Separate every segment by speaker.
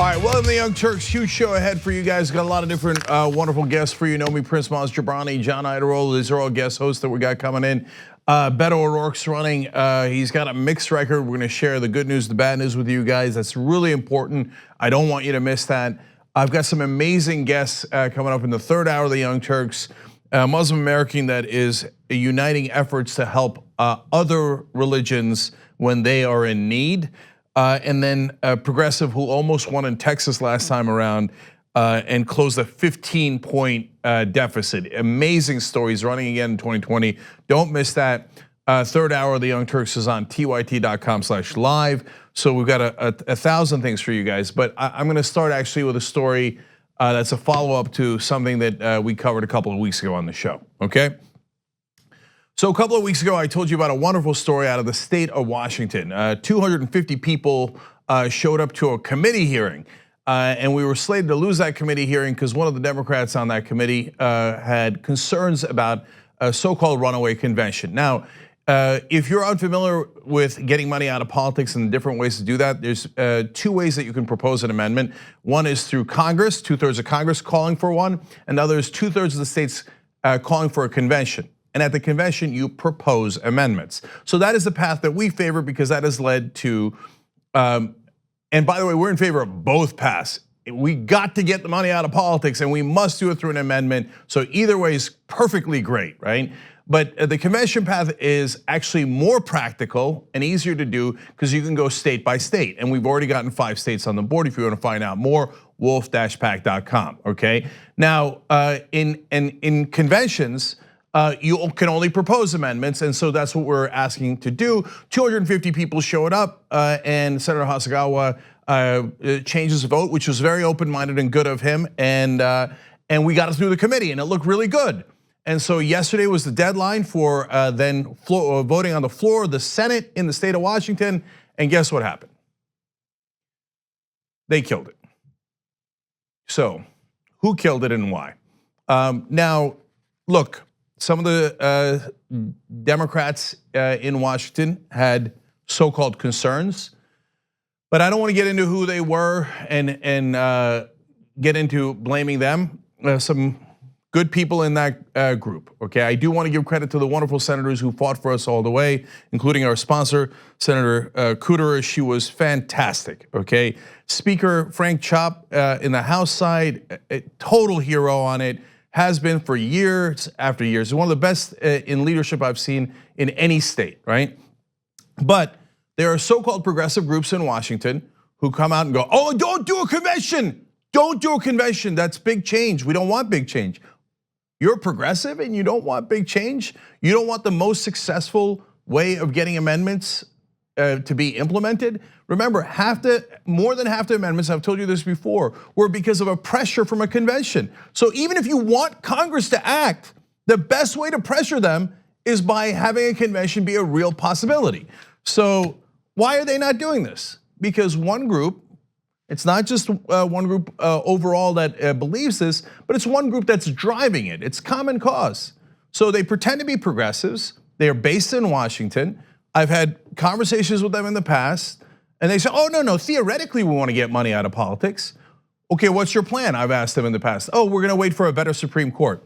Speaker 1: All right, welcome to the Young Turks. Huge show ahead for you guys. Got a lot of different wonderful guests for you. Nomi Prince, Maz Jabrani, John Iadarola. These are all guest hosts that we got coming in. Beto O'Rourke's running. He's got a mixed record. We're gonna share the good news, the bad news with you guys. That's really important. I don't want you to miss that. I've got some amazing guests coming up in the third hour of the Young Turks. A Muslim American that is uniting efforts to help other religions when they are in need. And then a progressive who almost won in Texas last time around and closed a 15-point deficit. Amazing stories running again in 2020. Don't miss that. Third hour of the Young Turks is on tyt.com/live. So we've got a thousand things for you guys. But I'm gonna start actually with a story that's a follow-up to something that we covered a couple of weeks ago on the show, okay? So a couple of weeks ago, I told you about a wonderful story out of the state of Washington. 250 people showed up to a committee hearing, and we were slated to lose that committee hearing because one of the Democrats on that committee had concerns about a so-called runaway convention. Now, if you're unfamiliar with getting money out of politics and the different ways to do that, there's two ways that you can propose an amendment. One is through Congress, 2/3 of Congress calling for one, and the other is 2/3 of the states calling for a convention. And at the convention, you propose amendments. So that is the path that we favor because that has led to, and by the way, we're in favor of both paths. We got to get the money out of politics and we must do it through an amendment. So either way is perfectly great, right? But the convention path is actually more practical and easier to do because you can go state by state. And we've already gotten 5 states on the board. If you want to find out more, wolf-pac.com, okay? Now, in conventions, you can only propose amendments, and so that's what we're asking to do. 250 people showed up, and Senator Hasagawa changed his vote, which was very open-minded and good of him, and we got it through the committee, and it looked really good. And so yesterday was the deadline for then voting on the floor of the Senate in the state of Washington, and guess what happened? They killed it. So, who killed it and why? Now, look. Some of the Democrats in Washington had so-called concerns, but I don't want to get into who they were and get into blaming them. Some good people in that group, okay? I do want to give credit to the wonderful senators who fought for us all the way, including our sponsor, Senator Cooter. She was fantastic, okay? Speaker Frank Chop in the House side, a total hero on it. Has been for years after years. One of the best in leadership I've seen in any state, right? But there are so-called progressive groups in Washington who come out and go, oh, don't do a convention. Don't do a convention, that's big change. We don't want big change. You're progressive and you don't want big change? You don't want the most successful way of getting amendments to be implemented? Remember, more than half the amendments, I've told you this before, were because of a pressure from a convention. So even if you want Congress to act, the best way to pressure them is by having a convention be a real possibility. So why are they not doing this? Because one group, it's not just one group overall that believes this, but it's one group that's driving it. It's common cause. So they pretend to be progressives. They are based in Washington. I've had conversations with them in the past. And they say, oh, no, theoretically we want to get money out of politics. Okay, what's your plan? I've asked them in the past. Oh, we're gonna wait for a better Supreme Court.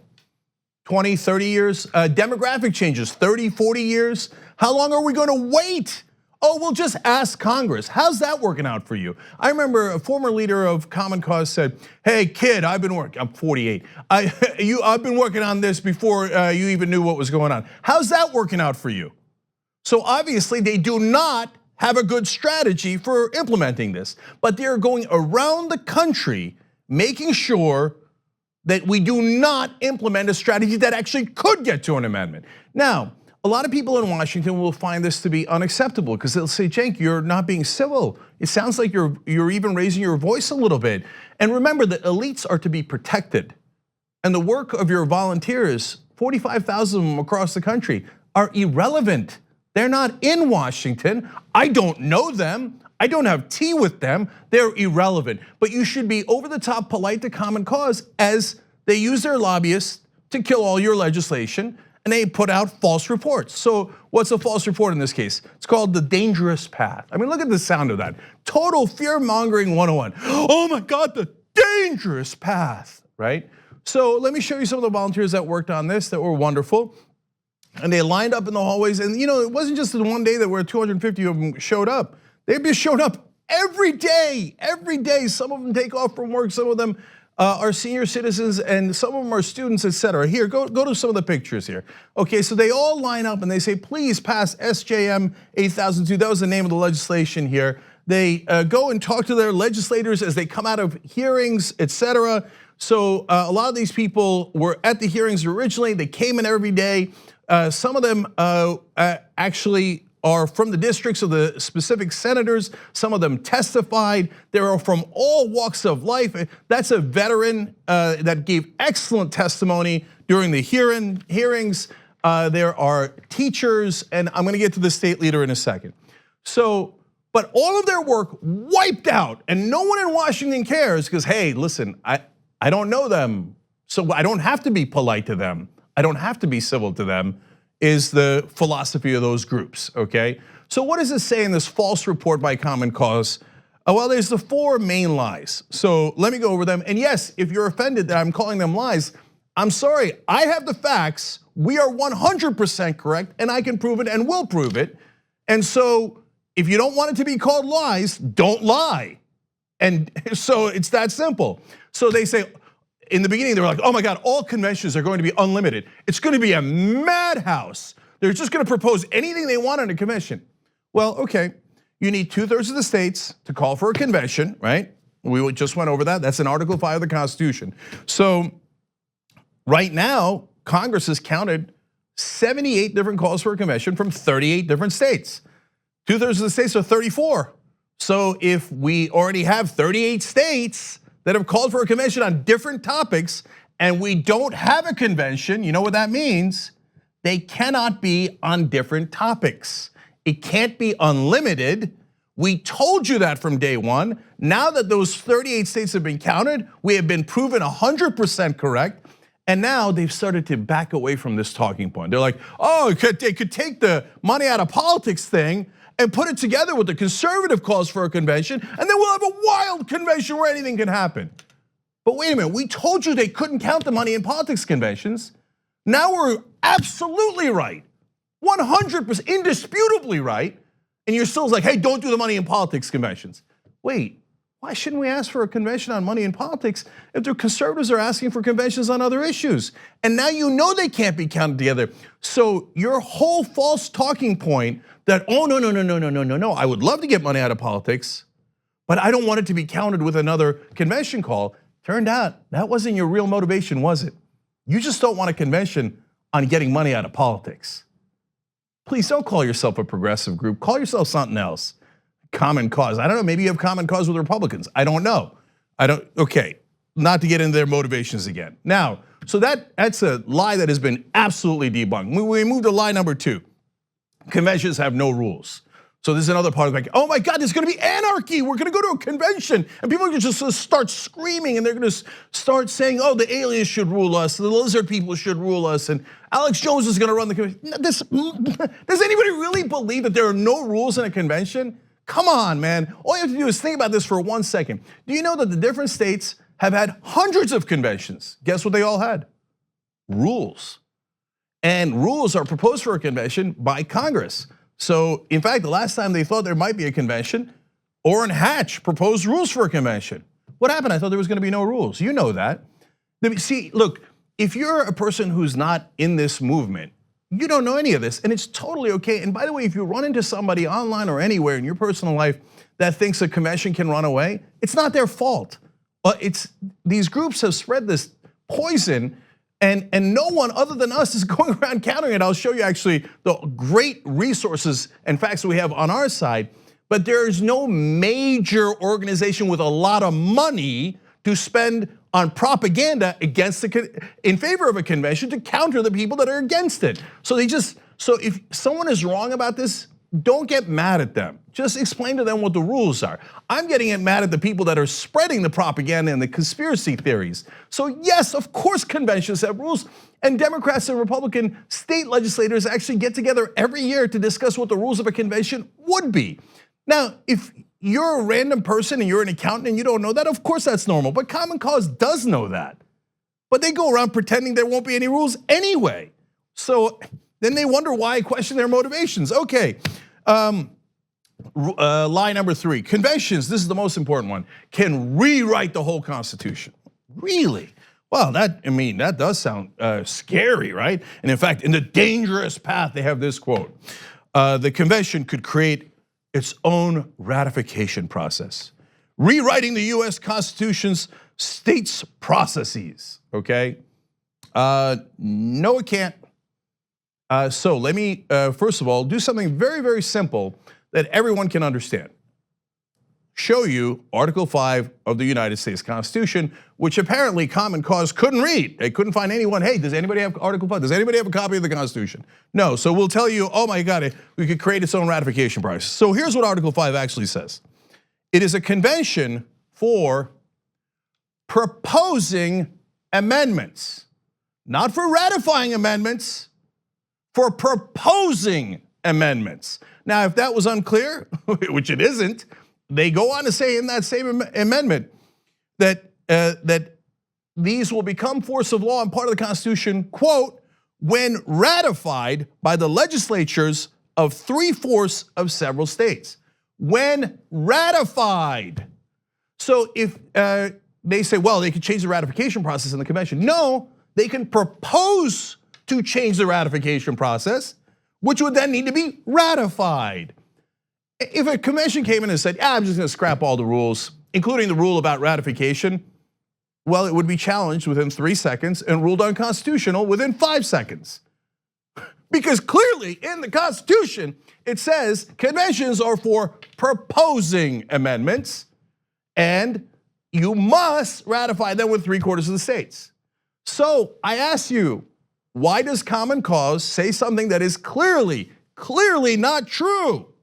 Speaker 1: 20, 30 years, demographic changes, 30, 40 years. How long are we gonna wait? Oh, we'll just ask Congress. How's that working out for you? I remember a former leader of Common Cause said, hey kid, I've been working, I'm 48. I've been working on this before you even knew what was going on. How's that working out for you? So obviously they do not have a good strategy for implementing this, but they're going around the country making sure that we do not implement a strategy that actually could get to an amendment. Now, a lot of people in Washington will find this to be unacceptable because they'll say, Cenk, you're not being civil. It sounds like you're even raising your voice a little bit. And remember that elites are to be protected. And the work of your volunteers, 45,000 of them across the country, are irrelevant. They're not in Washington. I don't know them. I don't have tea with them. They're irrelevant. But you should be over the top polite to Common Cause as they use their lobbyists to kill all your legislation and they put out false reports. So what's a false report in this case? It's called the dangerous path. I mean, look at the sound of that. Total fear-mongering 101. Oh my God, the dangerous path, right? So let me show you some of the volunteers that worked on this that were wonderful. And they lined up in the hallways, and it wasn't just the one day that where 250 of them showed up. They've been showing up every day, every day. Some of them take off from work, some of them are senior citizens, and some of them are students, etc. Here, go to some of the pictures here. Okay, so they all line up and they say, please pass SJM 8002. That was the name of the legislation here. They go and talk to their legislators as they come out of hearings, etc. So a lot of these people were at the hearings originally. They came in every day. Some of them actually are from the districts of the specific senators. Some of them testified. They are from all walks of life. That's a veteran that gave excellent testimony during the hearings. There are teachers, and I'm gonna get to the state leader in a second. So, but all of their work wiped out, and no one in Washington cares because, hey, listen, I don't know them, so I don't have to be polite to them. I don't have to be civil to them, is the philosophy of those groups, okay? So what does it say in this false report by Common Cause? Well, there's the 4 main lies. So let me go over them. And yes, if you're offended that I'm calling them lies, I'm sorry, I have the facts. We are 100% correct, and I can prove it and will prove it. And so if you don't want it to be called lies, don't lie. And so it's that simple. So they say, in the beginning, they were like, oh my God, all conventions are going to be unlimited. It's going to be a madhouse. They're just going to propose anything they want on a convention. Well, okay, you need 2/3 of the states to call for a convention, right? We just went over that. That's in Article 5 of the Constitution. So right now, Congress has counted 78 different calls for a convention from 38 different states. 2/3 of the states are 34. So if we already have 38 states that have called for a convention on different topics, and we don't have a convention, you know what that means? They cannot be on different topics. It can't be unlimited. We told you that from day one. Now that those 38 states have been counted, we have been proven 100% correct. And now they've started to back away from this talking point. They're like, oh, they could take the money out of politics thing and put it together with the conservative calls for a convention, and then we'll have a wild convention where anything can happen. But wait a minute, we told you they couldn't count the money in politics conventions. Now we're absolutely right, 100%, indisputably right, and you're still like, hey, don't do the money in politics conventions. Wait, why shouldn't we ask for a convention on money in politics if the conservatives are asking for conventions on other issues? And now you know they can't be counted together. So your whole false talking point that, oh, no, I would love to get money out of politics, but I don't want it to be counted with another convention call. Turned out that wasn't your real motivation, was it? You just don't want a convention on getting money out of politics. Please don't call yourself a progressive group. Call yourself something else. Common Cause. I don't know, maybe you have common cause with Republicans. I don't know. Okay, not to get into their motivations again. Now, so that's a lie that has been absolutely debunked. We moved to lie number 2. Conventions have no rules. So this is another part of like, oh my God, there's gonna be anarchy. We're gonna go to a convention and people are gonna just start screaming and they're gonna start saying, oh, the aliens should rule us, the lizard people should rule us, and Alex Jones is gonna run the convention. Does anybody really believe that there are no rules in a convention? Come on, man. All you have to do is think about this for 1 second. Do you know that the different states have had hundreds of conventions? Guess what they all had? Rules. And rules are proposed for a convention by Congress. So in fact, the last time they thought there might be a convention, Orrin Hatch proposed rules for a convention. What happened? I thought there was gonna be no rules. You know that. See, look, if you're a person who's not in this movement, you don't know any of this, and it's totally okay. And by the way, if you run into somebody online or anywhere in your personal life that thinks a convention can run away, it's not their fault. It's these groups have spread this poison, and no one other than us is going around countering it. I'll show you actually the great resources and facts that we have on our side, but there is no major organization with a lot of money to spend on propaganda in favor of a convention to counter the people that are against it. So if someone is wrong about this, don't get mad at them. Just explain to them what the rules are. I'm getting mad at the people that are spreading the propaganda and the conspiracy theories. So yes, of course conventions have rules, and Democrats and Republican state legislators actually get together every year to discuss what the rules of a convention would be. Now, if you're a random person and you're an accountant and you don't know that, of course that's normal, but Common Cause does know that. But they go around pretending there won't be any rules anyway. So then they wonder why I question their motivations. Okay, lie number 3, conventions, this is the most important one, can rewrite the whole Constitution. Really? Well, that does sound scary, right? And in fact, in the dangerous path, they have this quote. The convention could create its own ratification process, rewriting the US Constitution's states' processes, okay? No, it can't. So let me, first of all, do something very, very simple that everyone can understand. Show you Article 5 of the United States Constitution, which apparently Common Cause couldn't read. They couldn't find anyone, hey, does anybody have Article 5? Does anybody have a copy of the Constitution? No, so we'll tell you, oh my God, we could create its own ratification process. So here's what Article 5 actually says. It is a convention for proposing amendments, not for ratifying amendments, for proposing amendments. Now, if that was unclear, which it isn't, they go on to say in that same amendment that these will become force of law and part of the Constitution, quote, when ratified by the legislatures of 3/4 of several states. When ratified. So if they say, well, they could change the ratification process in the convention. No, they can propose to change the ratification process, which would then need to be ratified. If a convention came in and said, I'm just gonna scrap all the rules, including the rule about ratification, well, it would be challenged within 3 seconds and ruled unconstitutional within 5 seconds. Because clearly in the Constitution, it says conventions are for proposing amendments and you must ratify them with 3/4 of the states. So I ask you, why does Common Cause say something that is clearly not true?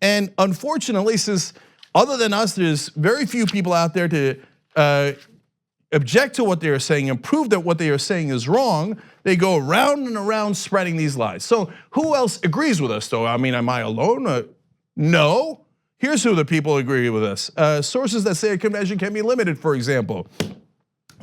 Speaker 1: And unfortunately, since other than us, there's very few people out there to object to what they are saying and prove that what they are saying is wrong, they go around and around spreading these lies. So who else agrees with us though? I mean, am I alone? No. Here's who the people agree with us. Sources that say a convention can be limited, for example.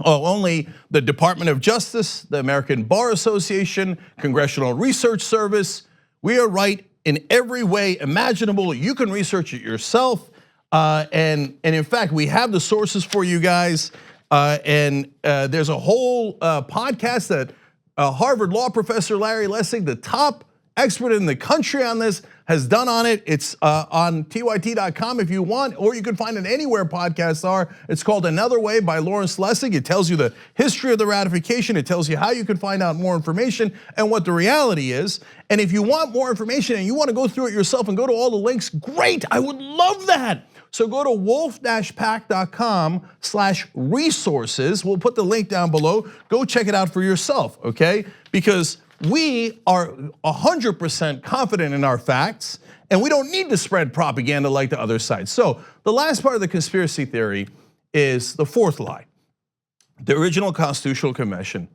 Speaker 1: Only the Department of Justice, the American Bar Association, Congressional Research Service. We are right in every way imaginable. You can research it yourself. And in fact, we have the sources for you guys. And there's a whole podcast that Harvard law professor Larry Lessig, the top expert in the country on this, has done on it. It's on tyt.com if you want, or you can find it anywhere podcasts are. It's called Another Way by Lawrence Lessig. It tells you the history of the ratification. It tells you how you can find out more information and what the reality is. And if you want more information and you want to go through it yourself and go to all the links, great, I would love that. So go to wolf-pac.com/resources. We'll put the link down below. Go check it out for yourself, okay? Because we are 100% confident in our facts, and we don't need to spread propaganda like the other side. So the last part of the conspiracy theory is the 4th lie. The original Constitutional Convention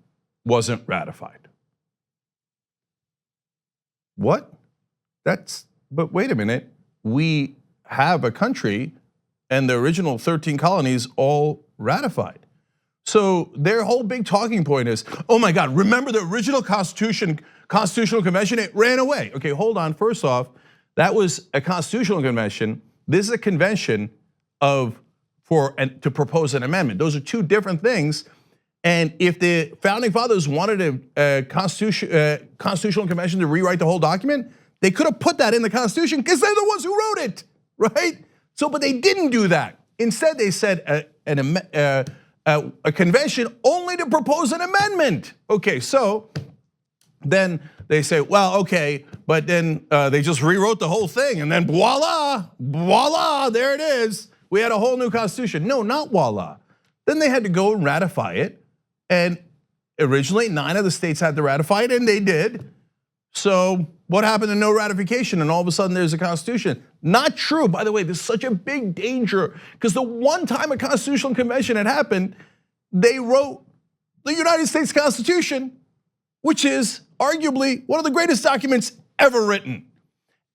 Speaker 1: wasn't ratified. What? But wait a minute, we have a country and the original 13 colonies all ratified. So their whole big talking point is, oh my God, remember the original Constitutional Convention, it ran away. Okay, hold on, first off, that was a Constitutional Convention. This is a convention to propose an amendment. Those are two different things. And if the Founding Fathers wanted a Constitutional Convention to rewrite the whole document, they could have put that in the Constitution because they're the ones who wrote it, right? So, but they didn't do that. Instead, they said a convention only to propose an amendment. Okay, so then they say, well, okay, but then they just rewrote the whole thing and then voila, there it is. We had a whole new Constitution. No, not voila. Then they had to go and ratify it. And originally 9 of the states had to ratify it and they did. So what happened to no ratification and all of a sudden there's a constitution? Not true. By the way, there's such a big danger because the one time a constitutional convention had happened, they wrote the United States Constitution, which is arguably one of the greatest documents ever written.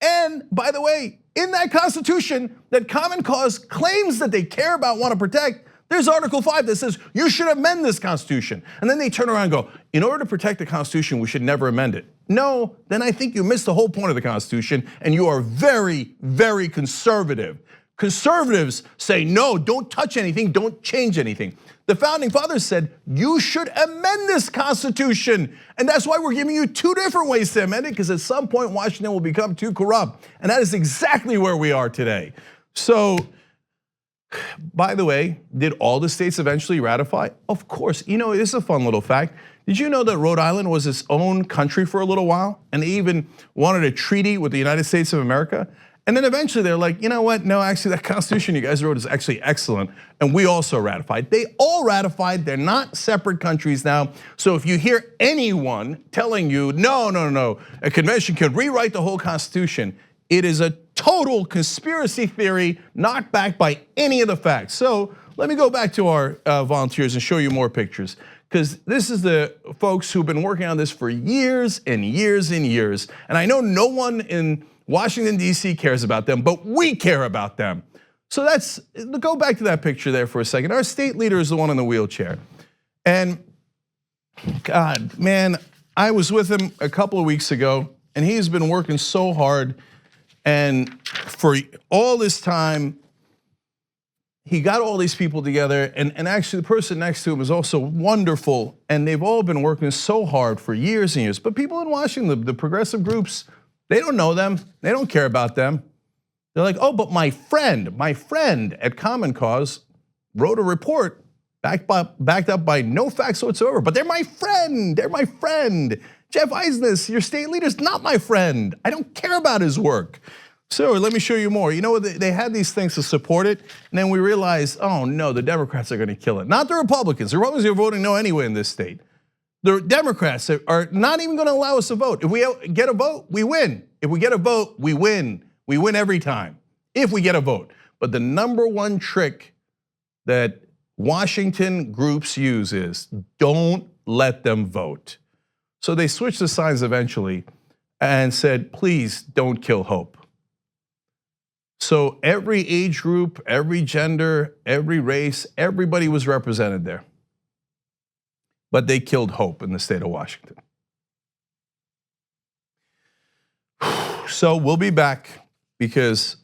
Speaker 1: And by the way, in that Constitution that Common Cause claims that they care about, want to protect, there's Article 5 that says you should amend this Constitution. And then they turn around and go, in order to protect the Constitution, we should never amend it. No, then I think you missed the whole point of the Constitution and you are very, very conservative. Conservatives say, no, don't touch anything, don't change anything. The founding fathers said, you should amend this Constitution. And that's why we're giving you two different ways to amend it, because at some point Washington will become too corrupt. And that is exactly where we are today. So, by the way, did all the states eventually ratify? Of course. You know, this is a fun little fact. Did you know that Rhode Island was its own country for a little while? And they even wanted a treaty with the United States of America? And then eventually they're like, you know what? No, actually that Constitution you guys wrote is actually excellent. And we also ratified. They all ratified, they're not separate countries now. So if you hear anyone telling you, no, a convention could rewrite the whole Constitution, it is a total conspiracy theory, not backed by any of the facts. So let me go back to our volunteers and show you more pictures. Because this is the folks who've been working on this for years and years and years. And I know no one in Washington, D.C. cares about them, but we care about them. So go back to that picture there for a second. Our state leader is the one in the wheelchair. And God, man, I was with him a couple of weeks ago and he's been working so hard. And for all this time, he got all these people together, and actually the person next to him is also wonderful, and they've all been working so hard for years and years. But people in Washington, the progressive groups, they don't know them, they don't care about them. They're like, oh, but my friend at Common Cause wrote a report backed up by no facts whatsoever, but they're my friend. Jeff Eisnes, your state leader's not my friend. I don't care about his work. So let me show you more. You know what, they had these things to support it, and then we realized, oh no, the Democrats are gonna kill it. Not the Republicans. The Republicans are voting no anyway in this state. The Democrats are not even gonna allow us to vote. If we get a vote, we win. If we get a vote, we win. We win every time, if we get a vote. But the number one trick that Washington groups use is don't let them vote. So they switched the signs eventually and said, please don't kill hope. So every age group, every gender, every race, everybody was represented there. But they killed hope in the state of Washington. So we'll be back because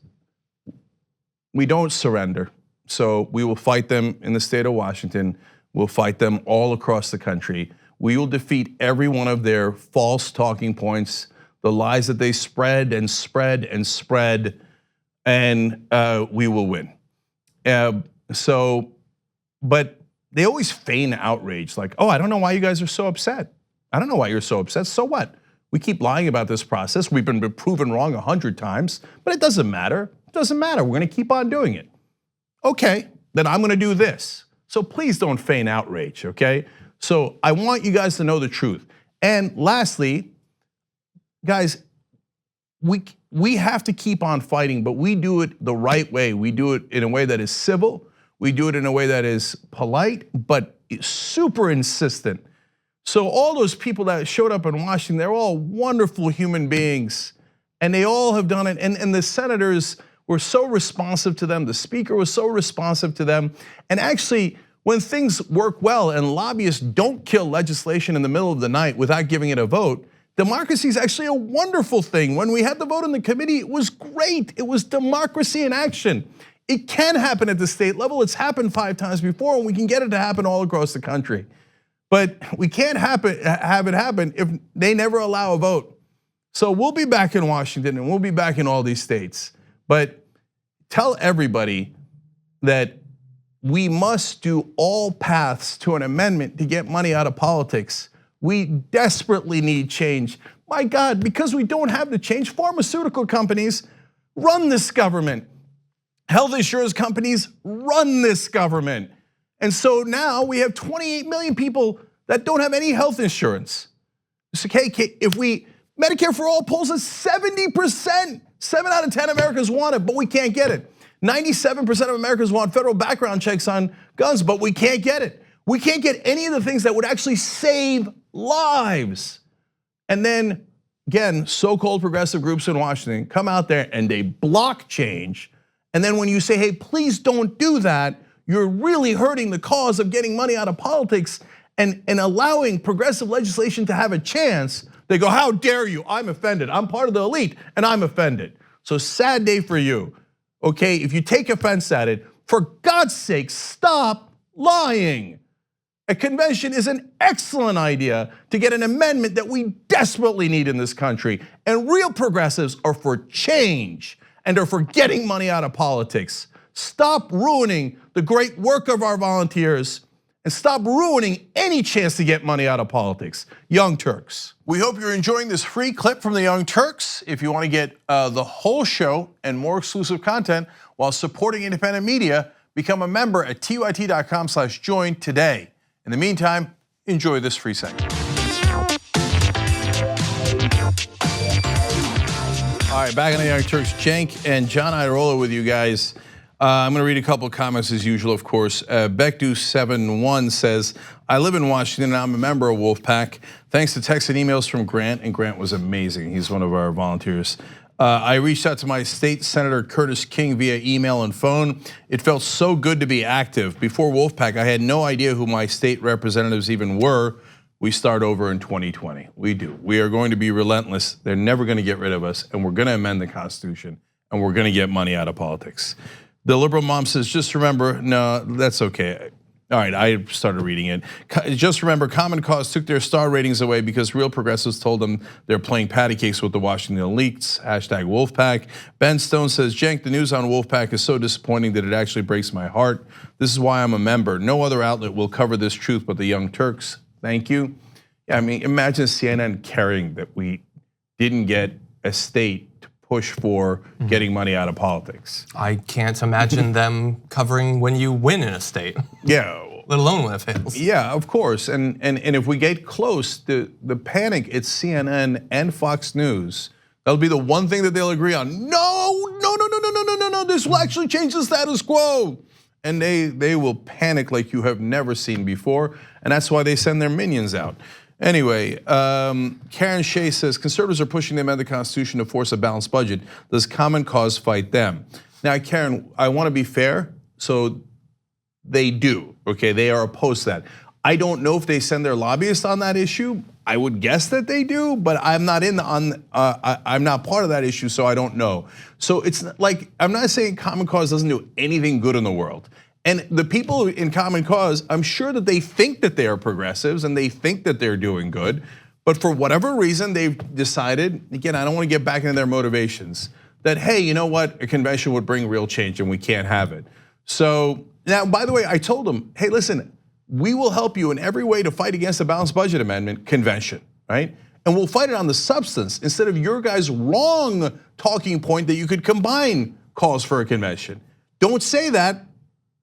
Speaker 1: we don't surrender. So we will fight them in the state of Washington. We'll fight them all across the country. We will defeat every one of their false talking points, the lies that they spread and spread and spread, and we will win. But they always feign outrage, like, oh, I don't know why you guys are so upset. I don't know why you're so upset, so what? We keep lying about this process. We've been proven wrong 100 times, but it doesn't matter. It doesn't matter, we're gonna keep on doing it. Okay, then I'm gonna do this. So please don't feign outrage, okay? So I want you guys to know the truth. And lastly, guys, we have to keep on fighting, but we do it the right way. We do it in a way that is civil. We do it in a way that is polite, but super insistent. So all those people that showed up in Washington, they're all wonderful human beings, and they all have done it. And the senators were so responsive to them. The speaker was so responsive to them. And actually, when things work well and lobbyists don't kill legislation in the middle of the night without giving it a vote, democracy is actually a wonderful thing. When we had the vote in the committee, it was great. It was democracy in action. It can happen at the state level. It's happened 5 times before, and we can get it to happen all across the country. But we can't have it happen if they never allow a vote. So we'll be back in Washington and we'll be back in all these states. But tell everybody that we must do all paths to an amendment to get money out of politics. We desperately need change. My God, because we don't have the change, pharmaceutical companies run this government. Health insurance companies run this government. And so now we have 28 million people that don't have any health insurance. So, okay, if we Medicare for all polls at 70%. 7 out of 10 Americans want it, but we can't get it. 97% of Americans want federal background checks on guns, but we can't get it. We can't get any of the things that would actually save lives. And then, again, so-called progressive groups in Washington come out there and they block change. And then when you say, hey, please don't do that, you're really hurting the cause of getting money out of politics and allowing progressive legislation to have a chance. They go, how dare you? I'm offended. I'm part of the elite and I'm offended. So sad day for you. Okay, if you take offense at it, for God's sake, stop lying. A convention is an excellent idea to get an amendment that we desperately need in this country. And real progressives are for change and are for getting money out of politics. Stop ruining the great work of our volunteers and stop ruining any chance to get money out of politics. Young Turks. We hope you're enjoying this free clip from the Young Turks. If you want to get the whole show and more exclusive content while supporting independent media, become a member at tyt.com/join today. In the meantime, enjoy this free segment. All right, back on the Young Turks, Cenk and John Iadarola with you guys. I'm gonna read a couple of comments as usual, of course. Bekdu71 says, I live in Washington and I'm a member of Wolf-PAC. Thanks to texts and emails from Grant, and Grant was amazing. He's one of our volunteers. I reached out to my state senator, Curtis King, via email and phone. It felt so good to be active. Before Wolf-PAC, I had no idea who my state representatives even were. We start over in 2020, we do. We are going to be relentless. They're never gonna get rid of us, and we're gonna amend the Constitution, and we're gonna get money out of politics. The liberal mom says, just remember, no, that's okay. All right, I started reading it. Just remember, Common Cause took their star ratings away because real progressives told them they're playing patty cakes with the Washington elites, hashtag Wolf-PAC. Ben Stone says, Cenk, the news on Wolf-PAC is so disappointing that it actually breaks my heart. This is why I'm a member. No other outlet will cover this truth but the Young Turks. Thank you. Yeah, I mean, imagine CNN caring that we didn't get a state to push for getting money out of politics.
Speaker 2: I can't imagine them covering when you win in a state.
Speaker 1: Yeah.
Speaker 2: Let alone when it fails.
Speaker 1: Yeah, of course. And if we get close, the panic, it's CNN and Fox News. That'll be the one thing that they'll agree on. No, this will actually change the status quo. And they will panic like you have never seen before. And that's why they send their minions out. Anyway, Karen Shea says, conservatives are pushing to amend the Constitution to force a balanced budget. Does Common Cause fight them? Now, Karen, I want to be fair. So they do, okay? They are opposed to that. I don't know if they send their lobbyists on that issue. I would guess that they do, but I'm not I'm not part of that issue, so I don't know. So it's like, I'm not saying Common Cause doesn't do anything good in the world. And the people in Common Cause, I'm sure that they think that they are progressives and they think that they're doing good, but for whatever reason, they've decided, again, I don't want to get back into their motivations, that, hey, you know what, a convention would bring real change and we can't have it. So now, by the way, I told them, hey, listen, we will help you in every way to fight against the balanced budget amendment convention, right? And we'll fight it on the substance instead of your guys' wrong talking point that you could combine calls for a convention. Don't say that.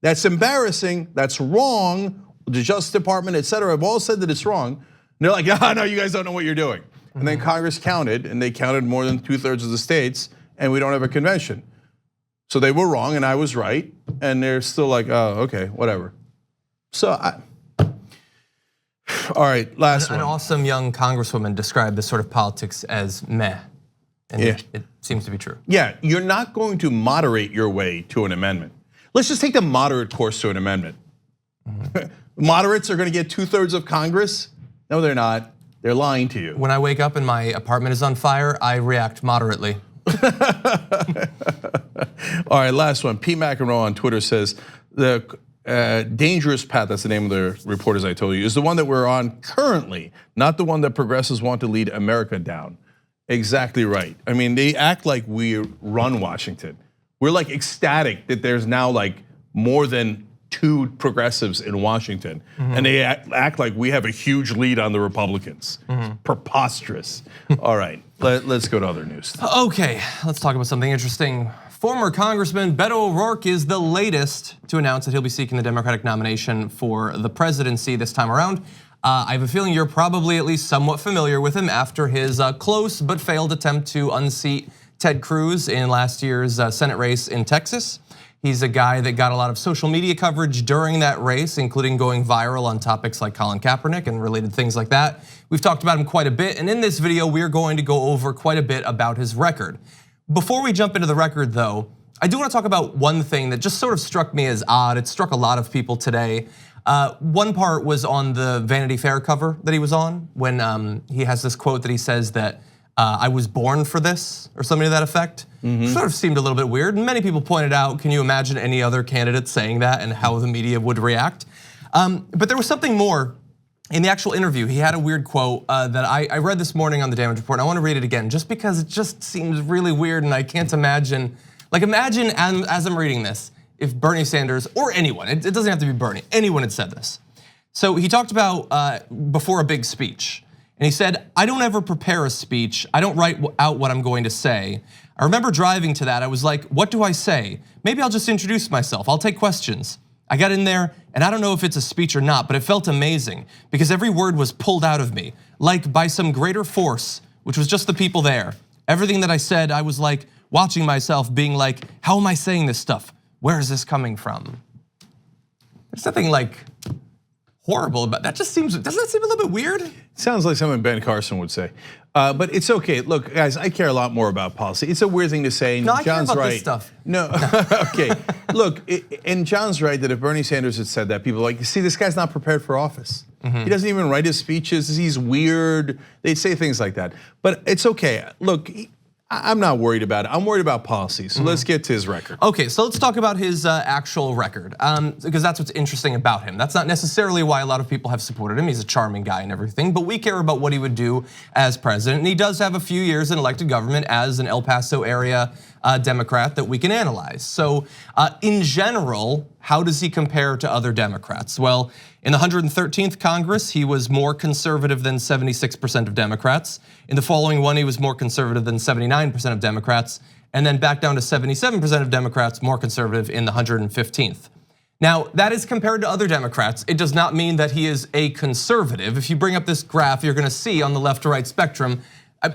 Speaker 1: That's embarrassing, that's wrong. The Justice Department, et cetera, have all said that it's wrong. And they're like, no, you guys don't know what you're doing. And then Congress counted, and they counted more than 2/3 of the states, and we don't have a convention. So they were wrong, and I was right, and they're still like, oh, okay, whatever. So, all right, last one.
Speaker 2: An awesome young congresswoman described this sort of politics as meh, and it seems to be true.
Speaker 1: Yeah, you're not going to moderate your way to an amendment. Let's just take the moderate course to an amendment. Moderates are gonna get 2/3 of Congress? No, they're not. They're lying to you.
Speaker 2: When I wake up and my apartment is on fire, I react moderately.
Speaker 1: All right, last one. P. McEnroe on Twitter says, the dangerous path, that's the name of the reporters I told you, is the one that we're on currently, not the one that progressives want to lead America down. Exactly right. I mean, they act like we run Washington. We're like ecstatic that there's now like more than 2 progressives in Washington, and they act like we have a huge lead on the Republicans. Preposterous. All right, let's go to other news.
Speaker 2: Okay, let's talk about something interesting. Former Congressman Beto O'Rourke is the latest to announce that he'll be seeking the Democratic nomination for the presidency this time around. I have a feeling you're probably at least somewhat familiar with him after his close but failed attempt to unseat Ted Cruz in last year's Senate race in Texas. He's a guy that got a lot of social media coverage during that race, including going viral on topics like Colin Kaepernick and related things like that. We've talked about him quite a bit, and in this video, we're going to go over quite a bit about his record. Before we jump into the record though, I do want to talk about one thing that just sort of struck me as odd. It struck a lot of people today. One part was on the Vanity Fair cover that he was on when he has this quote that he says that I was born for this, or something to that effect. Sort of seemed a little bit weird. And many people pointed out, can you imagine any other candidate saying that and how the media would react? But there was something more in the actual interview. He had a weird quote that I read this morning on the Damage Report. And I want to read it again just because it just seems really weird and I can't imagine. Like imagine as I'm reading this, if Bernie Sanders or anyone, it doesn't have to be Bernie, anyone had said this. So he talked about before a big speech. And he said, I don't ever prepare a speech. I don't write out what I'm going to say. I remember driving to that. I was like, what do I say? Maybe I'll just introduce myself. I'll take questions. I got in there and I don't know if it's a speech or not, but it felt amazing because every word was pulled out of me, like by some greater force, which was just the people there. Everything that I said, I was like watching myself being like, how am I saying this stuff? Where is this coming from? There's nothing like horrible about that. Just seems, doesn't that seem a little bit weird?
Speaker 1: Sounds like something Ben Carson would say. But it's okay. Look, guys, I care a lot more about policy. It's a weird thing to say.
Speaker 2: No, I
Speaker 1: John's
Speaker 2: care about
Speaker 1: right.
Speaker 2: this stuff.
Speaker 1: No, okay. Look, and John's right that if Bernie Sanders had said that, people are like, see, this guy's not prepared for office. He doesn't even write his speeches. He's weird. They'd say things like that. But it's okay. Look, I'm not worried about it. I'm worried about policy. So let's get to his record.
Speaker 2: Okay, so let's talk about his actual record, because that's what's interesting about him. That's not necessarily why a lot of people have supported him. He's a charming guy and everything, but we care about what he would do as president. And he does have a few years in elected government as an El Paso area Democrat that we can analyze. So in general, how does he compare to other Democrats? Well, in the 113th Congress, he was more conservative than 76% of Democrats. In the following one, he was more conservative than 79% of Democrats. And then back down to 77% of Democrats, more conservative in the 115th. Now, that is compared to other Democrats. It does not mean that he is a conservative. If you bring up this graph, you're gonna see on the left to right spectrum,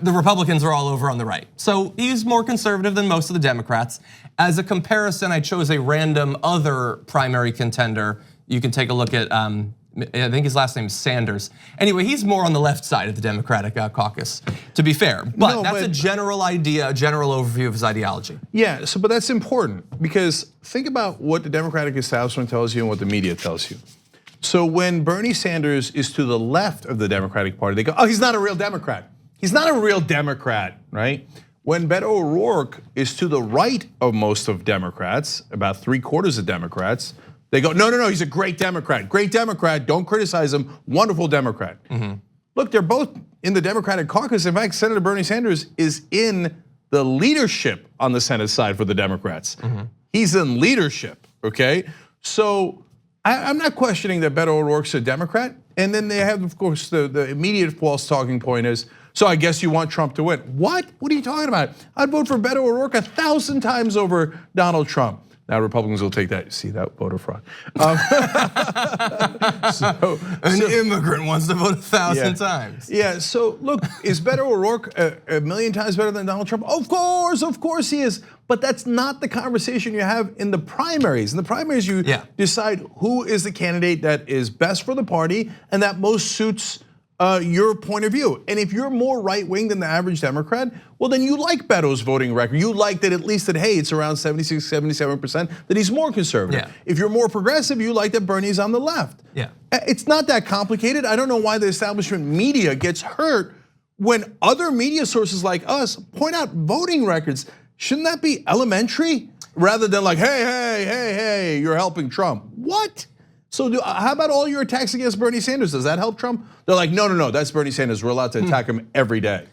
Speaker 2: the Republicans are all over on the right. So he's more conservative than most of the Democrats. As a comparison, I chose a random other primary contender. You can take a look at, I think his last name is Sanders. Anyway, he's more on the left side of the Democratic caucus, to be fair. But that's a general idea, a general overview of his ideology.
Speaker 1: Yeah, but that's important because think about what the Democratic establishment tells you and what the media tells you. So when Bernie Sanders is to the left of the Democratic Party, they go, oh, he's not a real Democrat. He's not a real Democrat, right? When Beto O'Rourke is to the right of most of Democrats, about 3/4 of Democrats, they go, no, he's a great Democrat. Great Democrat, don't criticize him, wonderful Democrat. Look, they're both in the Democratic caucus. In fact, Senator Bernie Sanders is in the leadership on the Senate side for the Democrats. He's in leadership, okay? So I'm not questioning that Beto O'Rourke's a Democrat. And then they have, of course, the immediate false talking point is, so I guess you want Trump to win. What? What are you talking about? I'd vote for Beto O'Rourke 1,000 times over Donald Trump. Now Republicans will take that. See that voter fraud.
Speaker 2: An immigrant wants to vote 1,000 times.
Speaker 1: Yeah. So look, is Beto O'Rourke a million times better than Donald Trump? Of course he is. But that's not the conversation you have in the primaries. In the primaries, you decide who is the candidate that is best for the party and that most suits your point of view. And if you're more right-wing than the average Democrat, well then you like Beto's voting record. You like that at least that, hey, it's around 76, 77%, that he's more conservative. If you're more progressive, you like that Bernie's on the left. It's not that complicated. I don't know why the establishment media gets hurt when other media sources like us point out voting records. Shouldn't that be elementary? Rather than like, hey, you're helping Trump. What? So how about all your attacks against Bernie Sanders? Does that help Trump? They're like, no, that's Bernie Sanders. We're allowed to attack him every day.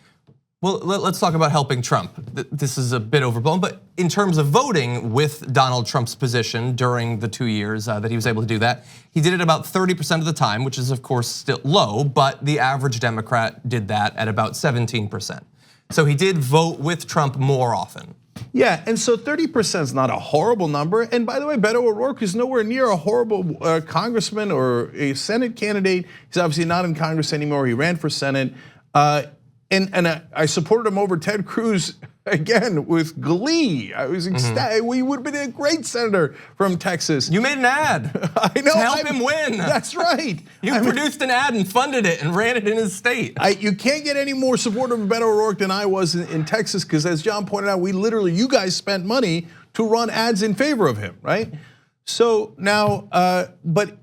Speaker 2: Well, let's talk about helping Trump. This is a bit overblown, but in terms of voting with Donald Trump's position during the 2 years that he was able to do that, he did it about 30% of the time, which is of course still low, but the average Democrat did that at about 17%. So he did vote with Trump more often.
Speaker 1: Yeah, and so 30% is not a horrible number. And by the way, Beto O'Rourke is nowhere near a horrible congressman or a Senate candidate. He's obviously not in Congress anymore. He ran for Senate. And I supported him over Ted Cruz again with glee. I was ecstatic. We would have been a great senator from Texas.
Speaker 2: You made an ad.
Speaker 1: I know.
Speaker 2: To help him win.
Speaker 1: That's right.
Speaker 2: You produced an ad and funded it and ran it in his state.
Speaker 1: You can't get any more supportive of Beto O'Rourke than I was in Texas, because as John pointed out, you guys spent money to run ads in favor of him, right? So now, but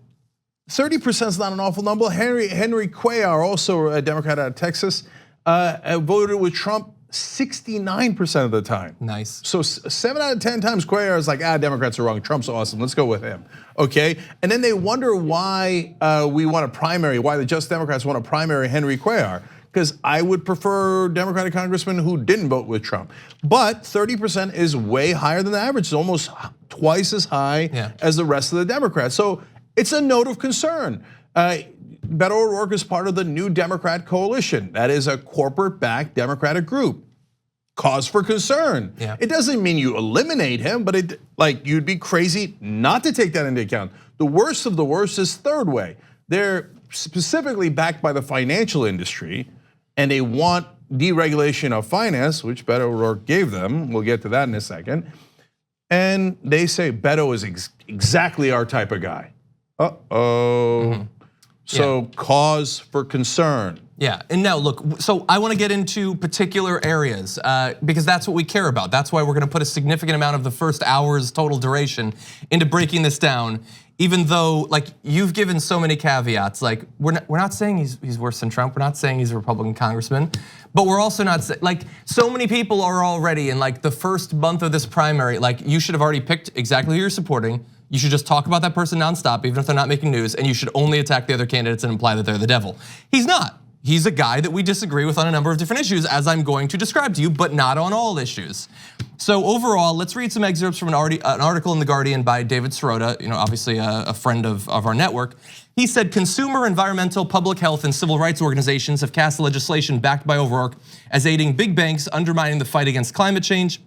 Speaker 1: 30% is not an awful number. Henry Cuellar, also a Democrat out of Texas, voted with Trump 69% of the time.
Speaker 2: Nice.
Speaker 1: So 7 out of 10 times Cuellar is like, Democrats are wrong, Trump's awesome, let's go with him, okay? And then they wonder why we want a primary, why the Just Democrats want to primary Henry Cuellar, because I would prefer Democratic congressmen who didn't vote with Trump. But 30% is way higher than the average. It's almost twice as high as the rest of the Democrats. So it's a note of concern. Beto O'Rourke is part of the New Democrat Coalition. That is a corporate-backed Democratic group. Cause for concern.
Speaker 2: Yeah.
Speaker 1: It doesn't mean you eliminate him, but you'd be crazy not to take that into account. The worst of the worst is Third Way. They're specifically backed by the financial industry, and they want deregulation of finance, which Beto O'Rourke gave them. We'll get to that in a second. And they say Beto is exactly our type of guy. So cause for concern.
Speaker 2: Yeah, and now look, so I want to get into particular areas because that's what we care about. That's why we're going to put a significant amount of the first hour's total duration into breaking this down. Even though, like, you've given so many caveats, like we're not saying he's worse than Trump. We're not saying he's a Republican congressman, but we're also not like so many people are already in like the first month of this primary. Like, you should have already picked exactly who you're supporting. You should just talk about that person nonstop, even if they're not making news, and you should only attack the other candidates and imply that they're the devil. He's not. He's a guy that we disagree with on a number of different issues, as I'm going to describe to you, but not on all issues. So overall, let's read some excerpts from an article in The Guardian by David Sirota, obviously a friend of our network. He said, consumer, environmental, public health, and civil rights organizations have cast legislation backed by O'Rourke as aiding big banks, undermining the fight against climate change,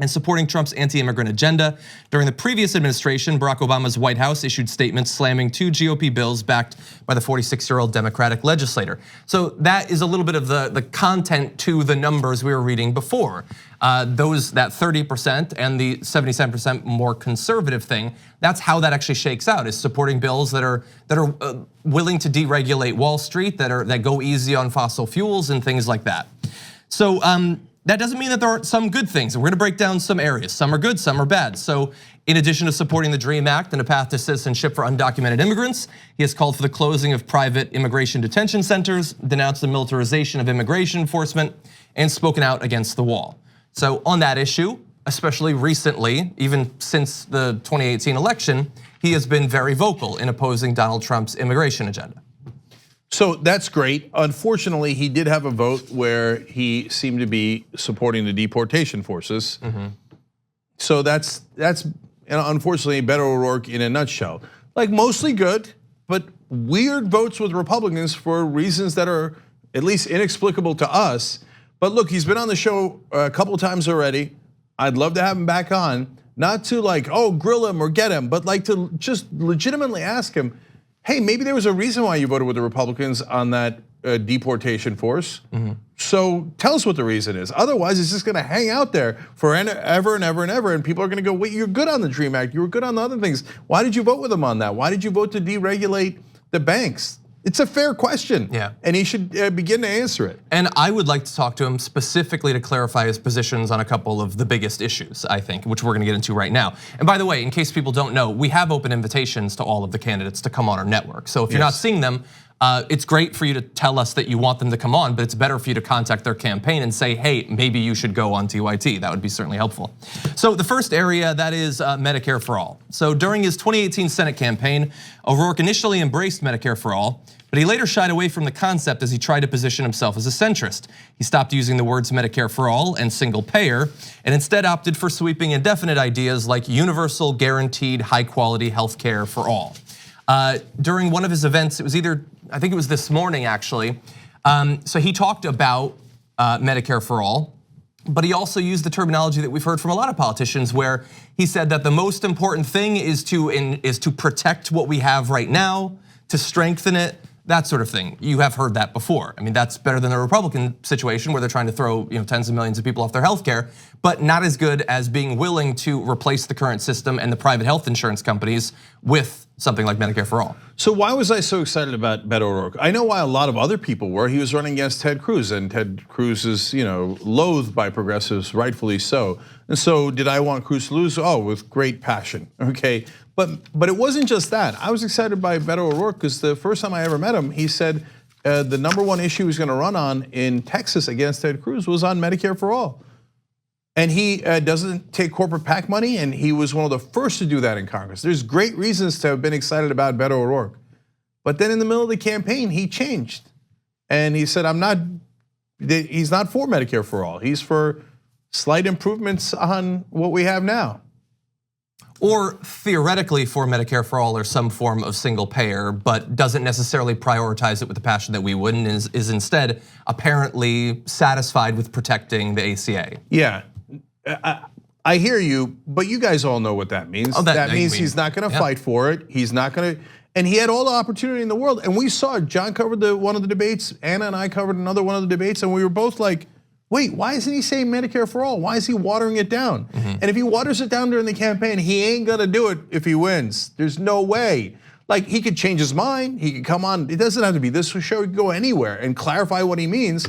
Speaker 2: and supporting Trump's anti-immigrant agenda. During the previous administration, Barack Obama's White House issued statements slamming 2 GOP bills backed by the 46-year-old Democratic legislator. So that is a little bit of the content to the numbers we were reading before. That 30% and the 77% more conservative thing, that's how that actually shakes out, is supporting bills that are willing to deregulate Wall Street, that go easy on fossil fuels and things like that. So that doesn't mean that there aren't some good things. We're gonna break down some areas. Some are good, some are bad. So in addition to supporting the DREAM Act and a path to citizenship for undocumented immigrants, he has called for the closing of private immigration detention centers, denounced the militarization of immigration enforcement, and spoken out against the wall. So on that issue, especially recently, even since the 2018 election, he has been very vocal in opposing Donald Trump's immigration agenda.
Speaker 1: So that's great. Unfortunately, he did have a vote where he seemed to be supporting the deportation forces. So that's unfortunately Beto O'Rourke in a nutshell. Like, mostly good, but weird votes with Republicans for reasons that are at least inexplicable to us. But look, he's been on the show a couple times already. I'd love to have him back on, not to like, grill him or get him, but like to just legitimately ask him, hey, maybe there was a reason why you voted with the Republicans on that deportation force. So tell us what the reason is. Otherwise, it's just gonna hang out there forever and ever and ever, and people are gonna go, wait, you're good on the DREAM Act, you were good on the other things. Why did you vote with them on that? Why did you vote to deregulate the banks? It's a fair question, and he should begin to answer it.
Speaker 2: And I would like to talk to him specifically to clarify his positions on a couple of the biggest issues, I think, which we're gonna get into right now. And by the way, in case people don't know, we have open invitations to all of the candidates to come on our network. So if you're not seeing them, it's great for you to tell us that you want them to come on, but it's better for you to contact their campaign and say, hey, maybe you should go on TYT. That would be certainly helpful. So the first area, that is Medicare for all. So during his 2018 Senate campaign, O'Rourke initially embraced Medicare for all, but he later shied away from the concept as he tried to position himself as a centrist. He stopped using the words Medicare for all and single payer, and instead opted for sweeping indefinite ideas like universal, guaranteed, high quality healthcare for all. During one of his events, it was I think it was this morning actually, so he talked about Medicare for all, But he also used the terminology that we've heard from a lot of politicians, where he said that the most important thing is to protect what we have right now, to strengthen it, that sort of thing. You have heard that before. I mean, that's better than the Republican situation where they're trying to throw tens of millions of people off their health care, but not as good as being willing to replace the current system and the private health insurance companies with something like Medicare for All.
Speaker 1: So why was I so excited about Beto O'Rourke? I know why a lot of other people were. He was running against Ted Cruz, and Ted Cruz is loathed by progressives, rightfully so. And so did I want Cruz to lose? Oh, with great passion, okay? But it wasn't just that. I was excited by Beto O'Rourke because the first time I ever met him, he said the #1 issue he was gonna run on in Texas against Ted Cruz was on Medicare for All. And he doesn't take corporate PAC money, and he was one of the first to do that in Congress. There's great reasons to have been excited about Beto O'Rourke. But then in the middle of the campaign, he changed. And he said, he's not for Medicare for All. He's for slight improvements on what we have now.
Speaker 2: Or theoretically for Medicare for All or some form of single payer, but doesn't necessarily prioritize it with the passion that we would, and is instead apparently satisfied with protecting the ACA.
Speaker 1: Yeah, I hear you, but you guys all know what that means. That means he's not gonna fight for it. He's not gonna, and he had all the opportunity in the world. And we saw John covered one of the debates, Anna and I covered another one of the debates, and we were both like, wait, why isn't he saying Medicare for All? Why is he watering it down? And if he waters it down during the campaign, he ain't gonna do it if he wins. There's no way. Like, he could change his mind, he could come on, it doesn't have to be this show, he could go anywhere and clarify what he means.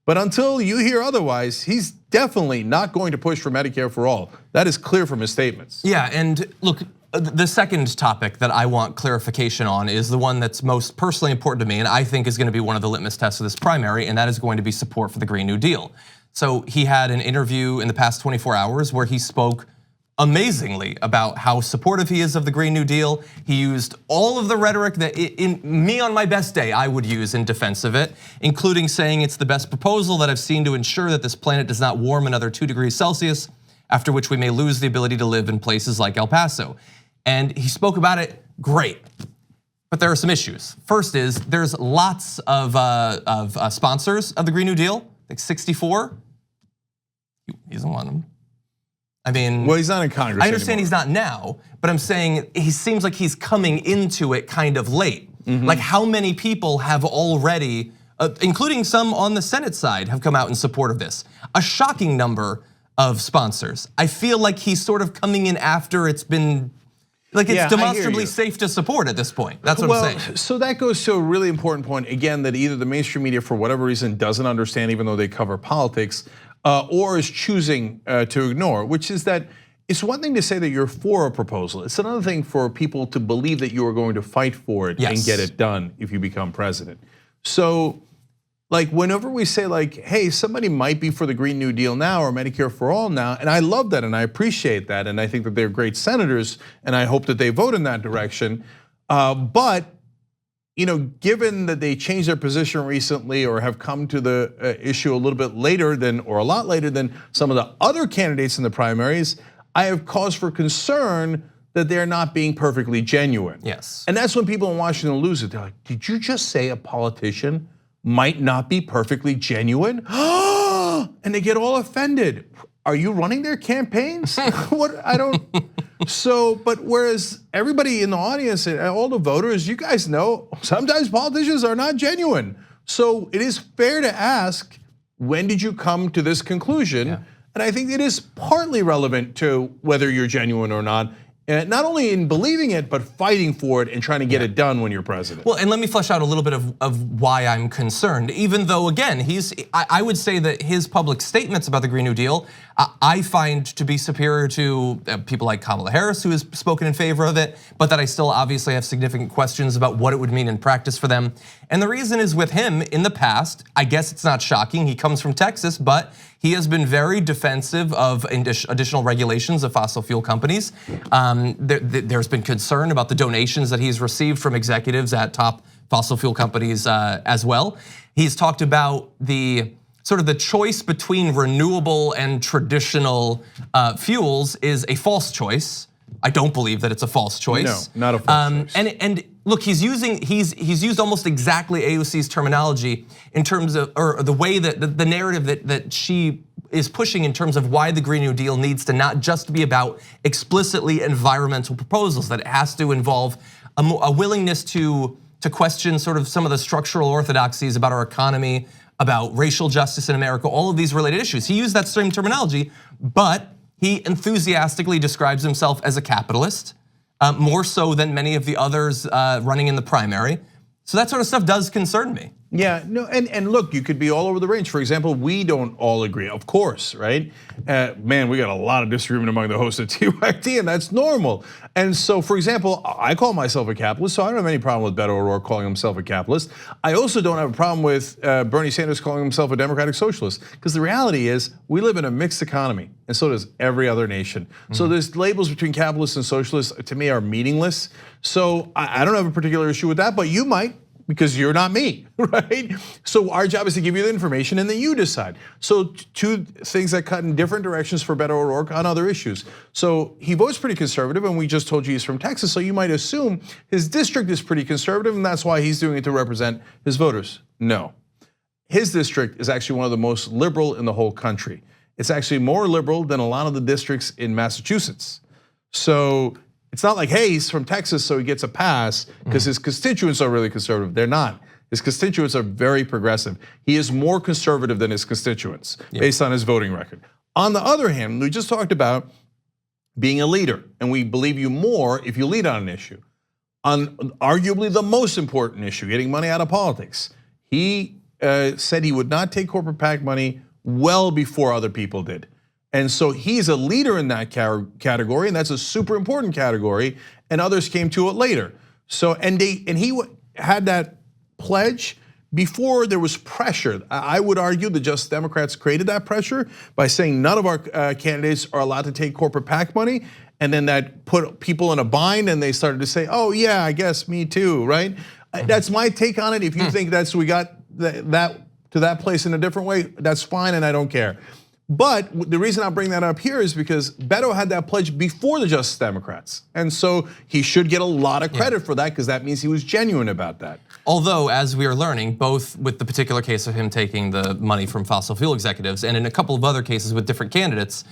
Speaker 1: But until you hear otherwise, he's definitely not going to push for Medicare for All. That is clear from his statements.
Speaker 2: Yeah, and look, the second topic that I want clarification on is the one that's most personally important to me, and I think is gonna be one of the litmus tests of this primary, and that is going to be support for the Green New Deal. So he had an interview in the past 24 hours where he spoke amazingly about how supportive he is of the Green New Deal. He used all of the rhetoric that in me on my best day I would use in defense of it, including saying it's the best proposal that I've seen to ensure that this planet does not warm another 2 degrees Celsius, after which we may lose the ability to live in places like El Paso. And he spoke about it great, but there are some issues. First is there's lots of sponsors of the Green New Deal, like 64. He isn't one of them. I mean,
Speaker 1: well, he's not in Congress.
Speaker 2: I understand
Speaker 1: anymore.
Speaker 2: He's not now, but I'm saying he seems like he's coming into it kind of late. Like, how many people have already, including some on the Senate side, have come out in support of this? A shocking number of sponsors. I feel like he's sort of coming in after it's been, like, it's demonstrably safe to support at this point. That's what I'm saying.
Speaker 1: So that goes to a really important point, again, that either the mainstream media, for whatever reason, doesn't understand, even though they cover politics, or is choosing to ignore, which is that it's one thing to say that you're for a proposal. It's another thing for people to believe that you are going to fight for it and get it done if you become president. So, like, whenever we say, like, hey, somebody might be for the Green New Deal now or Medicare for All now, and I love that and I appreciate that, and I think that they're great senators, and I hope that they vote in that direction. But given that they changed their position recently or have come to the issue a little bit later than, or a lot later than some of the other candidates in the primaries, I have cause for concern that they're not being perfectly genuine.
Speaker 2: Yes.
Speaker 1: And that's when people in Washington lose it. They're like, did you just say a politician might not be perfectly genuine? And they get all offended. Are you running their campaigns? What, I don't. So, but whereas everybody in the audience and all the voters, you guys know, sometimes politicians are not genuine. So it is fair to ask, when did you come to this conclusion? Yeah. And I think it is partly relevant to whether you're genuine or not. Not only in believing it, but fighting for it and trying to get it done when you're president.
Speaker 2: Well, and let me flesh out a little bit of why I'm concerned. Even though, again, I would say that his public statements about the Green New Deal, I find to be superior to people like Kamala Harris, who has spoken in favor of it, but that I still obviously have significant questions about what it would mean in practice for them. And the reason is, with him in the past, I guess it's not shocking, he comes from Texas, but he has been very defensive of additional regulations of fossil fuel companies. There's been concern about the donations that he's received from executives at top fossil fuel companies as well. He's talked about the sort of the choice between renewable and traditional fuels is a false choice. I don't believe that it's a false choice.
Speaker 1: No, not a false choice.
Speaker 2: And look, he's used almost exactly AOC's terminology in terms of, or the way that the narrative that she is pushing in terms of why the Green New Deal needs to not just be about explicitly environmental proposals, that it has to involve a willingness to question sort of some of the structural orthodoxies about our economy, about racial justice in America, all of these related issues. He used that same terminology, but he enthusiastically describes himself as a capitalist, more so than many of the others running in the primary. So that sort of stuff does concern me.
Speaker 1: Yeah, no, and look, you could be all over the range. For example, we don't all agree, of course, right? Man, we got a lot of disagreement among the hosts of TYT, and that's normal. And so, for example, I call myself a capitalist, so I don't have any problem with Beto O'Rourke calling himself a capitalist. I also don't have a problem with Bernie Sanders calling himself a democratic socialist, because the reality is we live in a mixed economy, and so does every other nation. So there's labels between capitalists and socialists, to me, are meaningless. So I don't have a particular issue with that, but you might, because you're not me, right? So our job is to give you the information and then you decide. So two things that cut in different directions for Beto O'Rourke on other issues. So he votes pretty conservative, and we just told you he's from Texas, so you might assume his district is pretty conservative and that's why he's doing it to represent his voters. No, his district is actually one of the most liberal in the whole country. It's actually more liberal than a lot of the districts in Massachusetts. So it's not like, hey, he's from Texas, so he gets a pass because his constituents are really conservative. They're not. His constituents are very progressive. He is more conservative than his constituents based on his voting record. On the other hand, we just talked about being a leader, and we believe you more if you lead on an issue. On arguably the most important issue, getting money out of politics, he said he would not take corporate PAC money well before other people did. And so he's a leader in that category, and that's a super important category, and others came to it later. So, and he had that pledge before there was pressure. I would argue the Just Democrats created that pressure by saying none of our candidates are allowed to take corporate PAC money, and then that put people in a bind, and they started to say, oh yeah, I guess me too, right? That's my take on it. If you think we got that to that place in a different way, that's fine, and I don't care. But the reason I bring that up here is because Beto had that pledge before the Justice Democrats. And so he should get a lot of credit for that, because that means he was genuine about that.
Speaker 2: Although, as we are learning, both with the particular case of him taking the money from fossil fuel executives and in a couple of other cases with different candidates,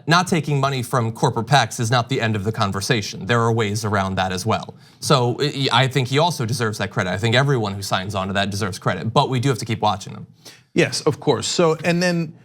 Speaker 2: not taking money from corporate PACs is not the end of the conversation. There are ways around that as well. So I think he also deserves that credit. I think everyone who signs on to that deserves credit, but we do have to keep watching them.
Speaker 1: Yes, of course. So, and then,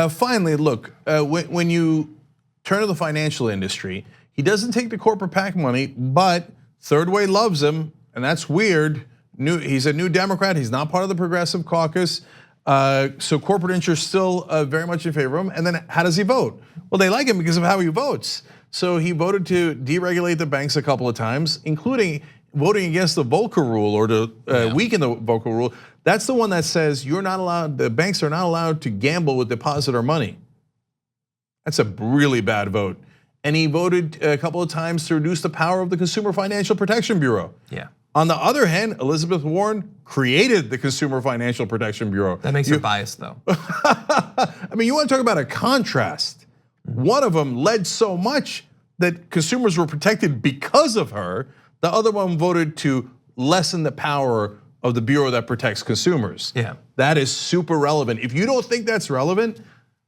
Speaker 1: finally, look, when you turn to the financial industry, he doesn't take the corporate PAC money, but Third Way loves him, and that's weird. He's a new Democrat, he's not part of the Progressive Caucus, so corporate interests still very much in favor of him. And then how does he vote? Well, they like him because of how he votes. So he voted to deregulate the banks a couple of times, including voting against the Volcker rule, or to weaken the Volcker rule. That's the one that says you're not allowed, the banks are not allowed to gamble with depositor money. That's a really bad vote. And he voted a couple of times to reduce the power of the Consumer Financial Protection Bureau.
Speaker 2: Yeah.
Speaker 1: On the other hand, Elizabeth Warren created the Consumer Financial Protection Bureau.
Speaker 2: That makes her biased, though.
Speaker 1: I mean, you want to talk about a contrast. One of them led so much that consumers were protected because of her. The other one voted to lessen the power of the bureau that protects consumers.
Speaker 2: Yeah.
Speaker 1: That is super relevant. If you don't think that's relevant,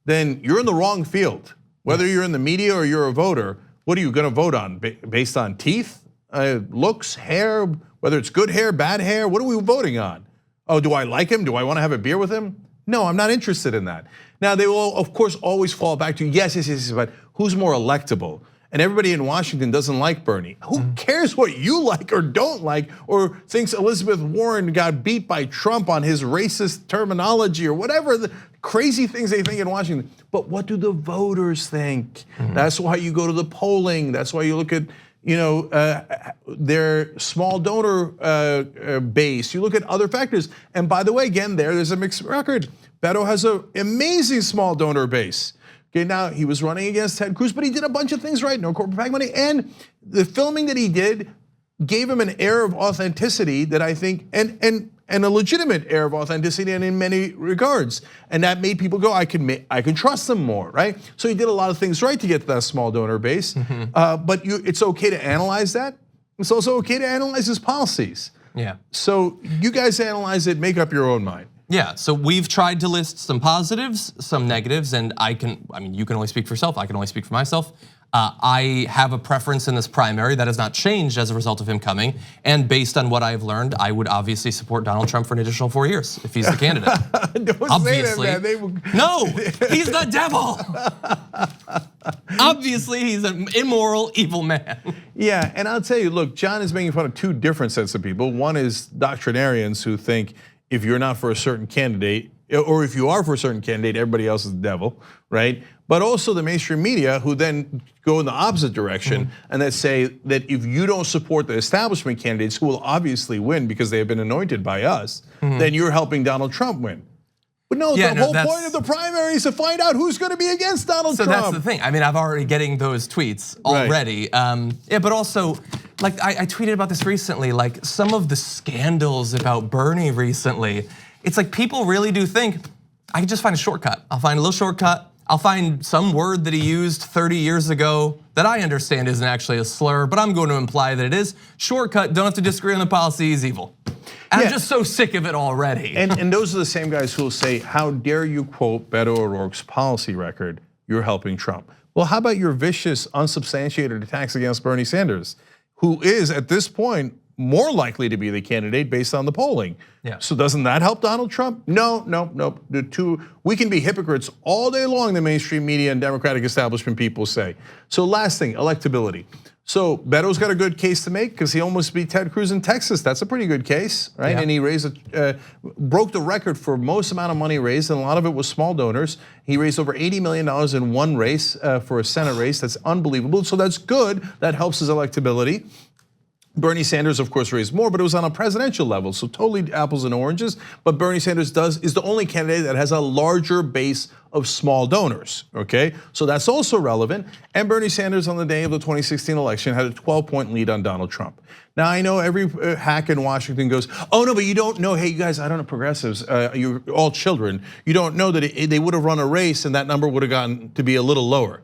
Speaker 1: then you're in the wrong field. Whether you're in the media or you're a voter, what are you gonna vote on? Based on teeth, looks, hair, whether it's good hair, bad hair, what are we voting on? Oh, do I like him? Do I wanna have a beer with him? No, I'm not interested in that. Now, they will, of course, always fall back to, yes, but who's more electable? And everybody in Washington doesn't like Bernie. Who cares what you like or don't like, or thinks Elizabeth Warren got beat by Trump on his racist terminology or whatever the crazy things they think in Washington. But what do the voters think? That's why you go to the polling. That's why you look at their small donor base. You look at other factors. And by the way, again, there's a mixed record. Beto has an amazing small donor base. Okay, now he was running against Ted Cruz, but he did a bunch of things right, no corporate PAC money, and the filming that he did gave him an air of authenticity that I think, and a legitimate air of authenticity, and in many regards, and that made people go, I can trust him more, right? So he did a lot of things right to get to that small donor base, but it's okay to analyze that. It's also okay to analyze his policies.
Speaker 2: Yeah.
Speaker 1: So you guys analyze it, make up your own mind.
Speaker 2: Yeah, so we've tried to list some positives, some negatives, and you can only speak for yourself, I can only speak for myself. I have a preference in this primary that has not changed as a result of him coming. And based on what I've learned, I would obviously support Donald Trump for an additional 4 years if he's the candidate.
Speaker 1: Don't
Speaker 2: Obviously.
Speaker 1: say that, man.
Speaker 2: No, he's the devil. Obviously, he's an immoral, evil man.
Speaker 1: Yeah, and I'll tell you, look, John is making fun of two different sets of people. One is doctrinarians who think if you're not for a certain candidate, or if you are for a certain candidate, everybody else is the devil, right? But also the mainstream media who then go in the opposite direction and that say that if you don't support the establishment candidates who will obviously win because they have been anointed by us, then you're helping Donald Trump win. But no, the whole point of the primary is to find out who's going to be against Donald Trump.
Speaker 2: So that's the thing. I mean, I've already getting those tweets already. Right. Yeah, but also, like I tweeted about this recently, like some of the scandals about Bernie recently, it's like people really do think, I can just find a shortcut. I'll find a little shortcut. I'll find some word that he used 30 years ago that I understand isn't actually a slur, but I'm going to imply that it is. Shortcut, don't have to disagree on the policy, he's evil. And I'm just so sick of it already.
Speaker 1: And those are the same guys who will say, how dare you quote Beto O'Rourke's policy record, you're helping Trump. Well, how about your vicious, unsubstantiated attacks against Bernie Sanders, who is at this point more likely to be the candidate based on the polling.
Speaker 2: Yeah.
Speaker 1: So doesn't that help Donald Trump? No. The two, we can be hypocrites all day long, the mainstream media and Democratic establishment people say. So last thing, electability. So Beto's got a good case to make because he almost beat Ted Cruz in Texas. That's a pretty good case, right?
Speaker 2: Yeah.
Speaker 1: And he broke the record for most amount of money raised, and a lot of it was small donors. He raised over $80 million in one race for a Senate race. That's unbelievable. So that's good. That helps his electability. Bernie Sanders, of course, raised more, but it was on a presidential level, so totally apples and oranges. But Bernie Sanders is the only candidate that has a larger base of small donors, okay? So that's also relevant. And Bernie Sanders on the day of the 2016 election had a 12-point lead on Donald Trump. Now I know every hack in Washington goes, oh no, but you don't know, hey you guys, I don't know, progressives, you're all children. You don't know that they would have run a race and that number would have gotten to be a little lower.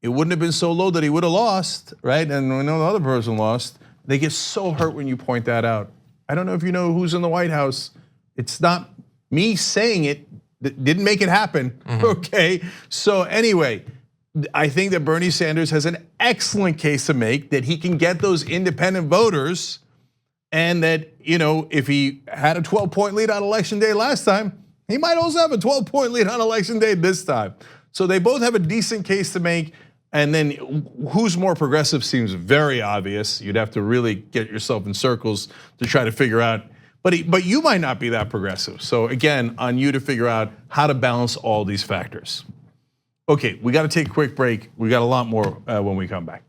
Speaker 1: It wouldn't have been so low that he would have lost, right? And we know the other person lost. They get so hurt when you point that out. I don't know if you know who's in the White House. It's not me saying it, that didn't make it happen, okay? So anyway, I think that Bernie Sanders has an excellent case to make that he can get those independent voters and that, if he had a 12-point lead on election day last time, he might also have a 12-point lead on election day this time. So they both have a decent case to make. And then who's more progressive seems very obvious. You'd have to really get yourself in circles to try to figure out, but you might not be that progressive. So again, on you to figure out how to balance all these factors. Okay, we got to take a quick break. We got a lot more when we come back.